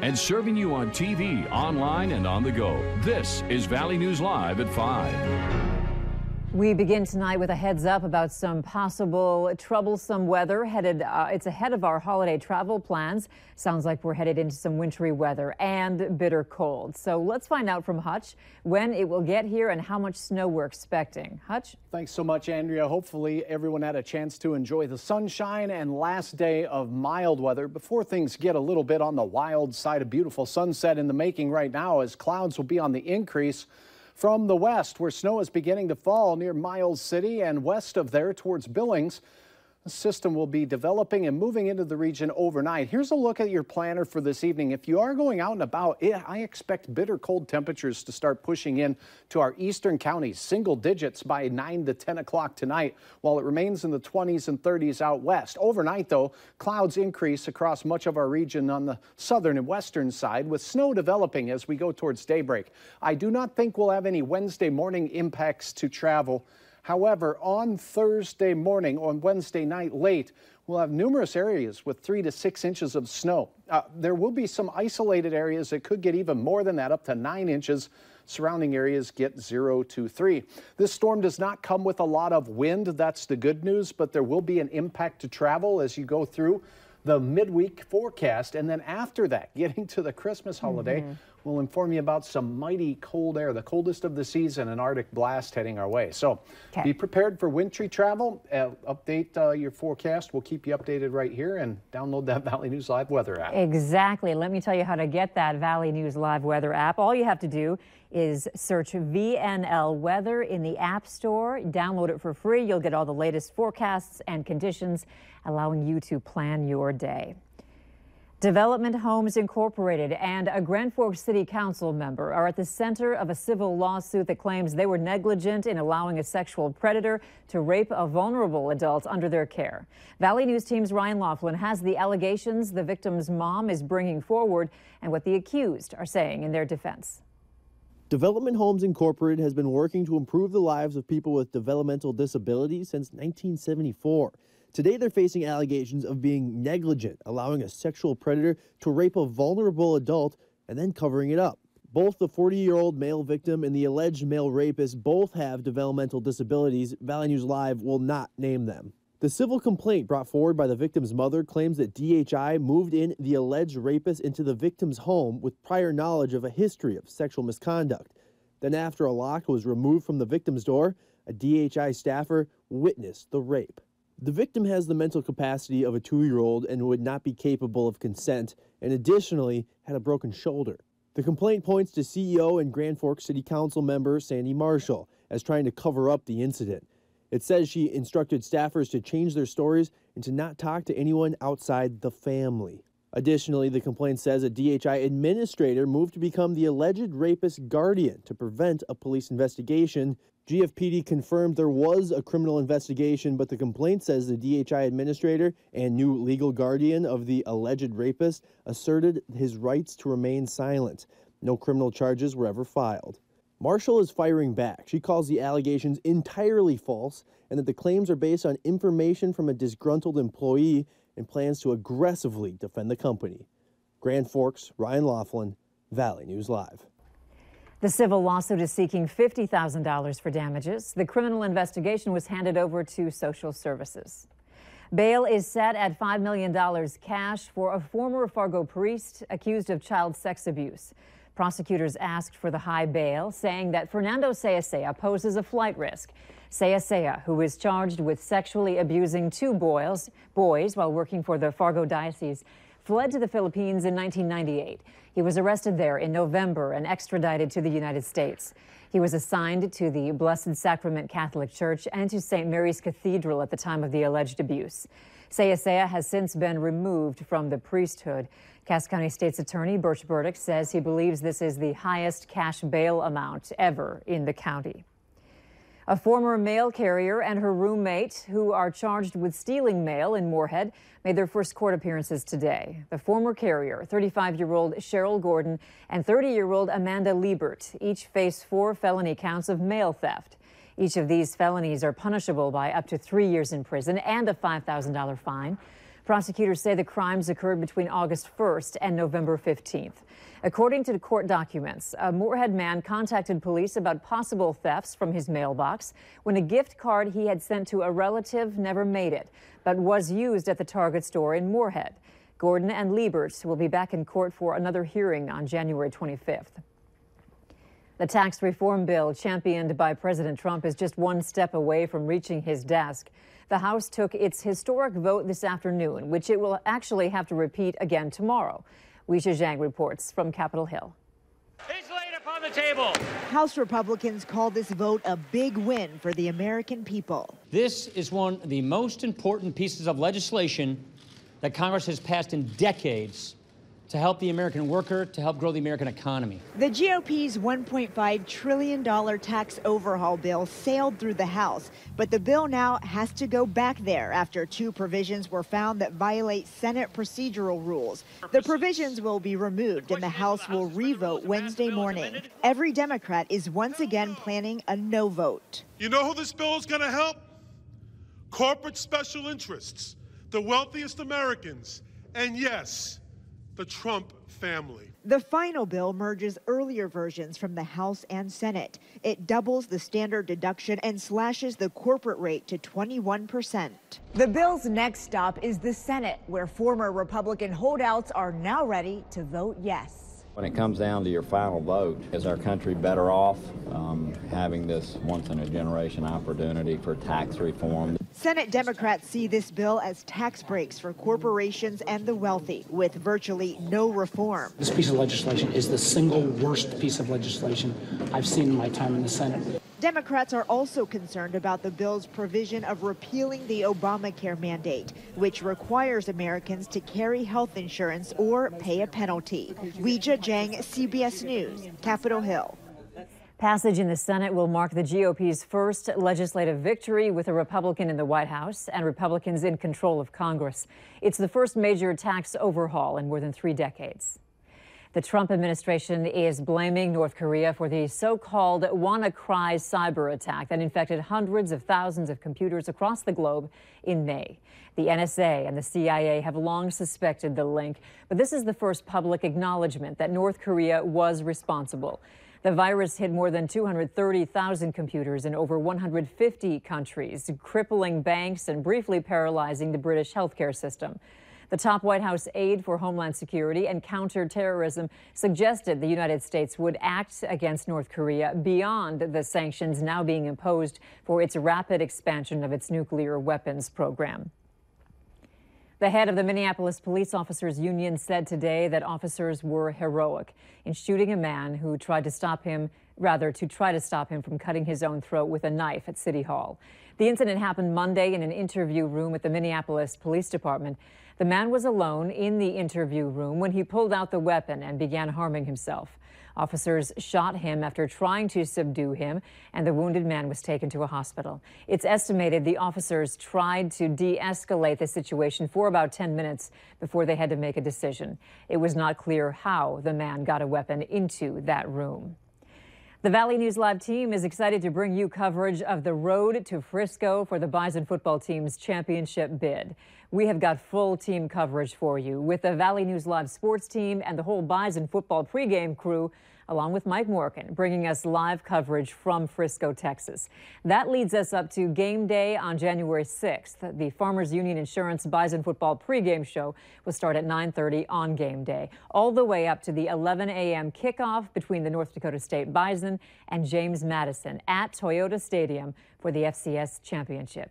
and serving you on TV, online, and on the go. This is Valley News Live at 5. We begin tonight with a heads up about some possible troublesome weather it's ahead of our holiday travel plans. Sounds like we're headed into some wintry weather and bitter cold. So let's find out from Hutch when it will get here and how much snow we're expecting. Hutch? Thanks so much, Andrea. Hopefully everyone had a chance to enjoy the sunshine and last day of mild weather before things get a little bit on the wild side. A beautiful sunset in the making right now as clouds will be on the increase from the west, where snow is beginning to fall near Miles City and west of there towards Billings. The system will be developing and moving into the region overnight. Here's a look at your planner for this evening. If you are going out and about, I expect bitter cold temperatures to start pushing in to our eastern counties, single digits by 9 to 10 o'clock tonight, while it remains in the 20s and 30s out west. Overnight, though, clouds increase across much of our region on the southern and western side, with snow developing as we go towards daybreak. I do not think we'll have any Wednesday morning impacts to travel. However, on Thursday morning, on Wednesday night late, we'll have numerous areas with 3 to 6 inches of snow. There will be some isolated areas that could get even more than that, up to 9 inches. Surrounding areas get 0 to 3. This storm does not come with a lot of wind. That's the good news, but there will be an impact to travel as you go through the midweek forecast. And then after that, getting to the Christmas holiday, we'll inform you about some mighty cold air, the coldest of the season, an Arctic blast heading our way. So be prepared for wintry travel. Update your forecast. We'll keep you updated right here, and download that Valley News Live weather app. Exactly. Let me tell you how to get that Valley News Live weather app. All you have to do is search VNL Weather in the App Store. Download it for free. You'll get all the latest forecasts and conditions, allowing you to plan your day. Development Homes Incorporated and a Grand Forks City Council member are at the center of a civil lawsuit that claims they were negligent in allowing a sexual predator to rape a vulnerable adult under their care. Valley News Team's Ryan Laughlin has the allegations the victim's mom is bringing forward and what the accused are saying in their defense. Development Homes Incorporated has been working to improve the lives of people with developmental disabilities since 1974. Today, they're facing allegations of being negligent, allowing a sexual predator to rape a vulnerable adult and then covering it up. Both the 40-year-old male victim and the alleged male rapist both have developmental disabilities. Valley News Live will not name them. The civil complaint brought forward by the victim's mother claims that DHI moved in the alleged rapist into the victim's home with prior knowledge of a history of sexual misconduct. Then after a lock was removed from the victim's door, a DHI staffer witnessed the rape. The victim has the mental capacity of a 2-year-old and would not be capable of consent, and additionally had a broken shoulder. The complaint points to CEO and Grand Forks City Council member Sandy Marshall as trying to cover up the incident. It says she instructed staffers to change their stories and to not talk to anyone outside the family. Additionally, the complaint says a DHI administrator moved to become the alleged rapist's guardian to prevent a police investigation. GFPD confirmed there was a criminal investigation, but the complaint says the DHI administrator and new legal guardian of the alleged rapist asserted his rights to remain silent. No criminal charges were ever filed. Marshall is firing back. She calls the allegations entirely false and that the claims are based on information from a disgruntled employee and plans to aggressively defend the company. Grand Forks, Ryan Laughlin, Valley News Live. The civil lawsuit is seeking $50,000 for damages. The criminal investigation was handed over to social services. Bail is set at $5 million cash for a former Fargo priest accused of child sex abuse. Prosecutors asked for the high bail, saying that Fernando Sayasaya poses a flight risk. Sayasaya, who is charged with sexually abusing 2 boys while working for the Fargo Diocese, fled to the Philippines in 1998. He was arrested there in November and extradited to the United States. He was assigned to the Blessed Sacrament Catholic Church and to St. Mary's Cathedral at the time of the alleged abuse. Sayasaya has since been removed from the priesthood. Cass County State's Attorney Birch Burdick says he believes this is the highest cash bail amount ever in the county. A former mail carrier and her roommate, who are charged with stealing mail in Moorhead, made their first court appearances today. The former carrier, 35-year-old Cheryl Gordon and 30-year-old Amanda Liebert, each face 4 felony counts of mail theft. Each of these felonies are punishable by up to 3 years in prison and a $5,000 fine. Prosecutors say the crimes occurred between August 1st and November 15th. According to the court documents, a Moorhead man contacted police about possible thefts from his mailbox when a gift card he had sent to a relative never made it, but was used at the Target store in Moorhead. Gordon and Liebert will be back in court for another hearing on January 25th. The tax reform bill championed by President Trump is just one step away from reaching his desk. The House took its historic vote this afternoon, which it will actually have to repeat again tomorrow. Weijia Zhang reports from Capitol Hill. It's laid upon the table. House Republicans call this vote a big win for the American people. This is one of the most important pieces of legislation that Congress has passed in decades to help the American worker, to help grow the American economy. The GOP's $1.5 trillion tax overhaul bill sailed through the House, but the bill now has to go back there after two provisions were found that violate Senate procedural rules. The provisions will be removed and the House will revote Wednesday morning. Every Democrat is once again planning a no vote. You know who this bill is going to help? Corporate special interests, the wealthiest Americans, and yes, the Trump family. The final bill merges earlier versions from the House and Senate. It doubles the standard deduction and slashes the corporate rate to 21%. The bill's next stop is the Senate, where former Republican holdouts are now ready to vote yes. When it comes down to your final vote, is our country better off having this once-in-a-generation opportunity for tax reform? Senate Democrats see this bill as tax breaks for corporations and the wealthy, with virtually no reform. This piece of legislation is the single worst piece of legislation I've seen in my time in the Senate. Democrats are also concerned about the bill's provision of repealing the Obamacare mandate, which requires Americans to carry health insurance or pay a penalty. Weijia Zhang, CBS News, Capitol Hill. Passage in the Senate will mark the GOP's first legislative victory with a Republican in the White House and Republicans in control of Congress. It's the first major tax overhaul in more than 3 decades. The Trump administration is blaming North Korea for the so-called WannaCry cyber attack that infected hundreds of thousands of computers across the globe in May. The NSA and the CIA have long suspected the link, but this is the first public acknowledgement that North Korea was responsible. The virus hit more than 230,000 computers in over 150 countries, crippling banks and briefly paralyzing the British healthcare system. The top White House aide for Homeland Security and counterterrorism suggested the United States would act against North Korea beyond the sanctions now being imposed for its rapid expansion of its nuclear weapons program. The head of the Minneapolis Police Officers Union said today that officers were heroic in shooting a man who tried to stop him from cutting his own throat with a knife at City Hall. The incident happened Monday in an interview room at the Minneapolis Police Department. The man was alone in the interview room when he pulled out the weapon and began harming himself. Officers shot him after trying to subdue him, and the wounded man was taken to a hospital. It's estimated the officers tried to de-escalate the situation for about 10 minutes before they had to make a decision. It was not clear how the man got a weapon into that room. The Valley News Live team is excited to bring you coverage of the road to Frisco for the Bison football team's championship bid. We have got full team coverage for you with the Valley News Live sports team and the whole Bison football pregame crew, along with Mike Morgan, bringing us live coverage from Frisco, Texas. That leads us up to game day on January 6th. The Farmers Union Insurance Bison football pregame show will start at 9:30 on game day, all the way up to the 11 a.m. kickoff between the North Dakota State Bison and James Madison at Toyota Stadium for the FCS Championship.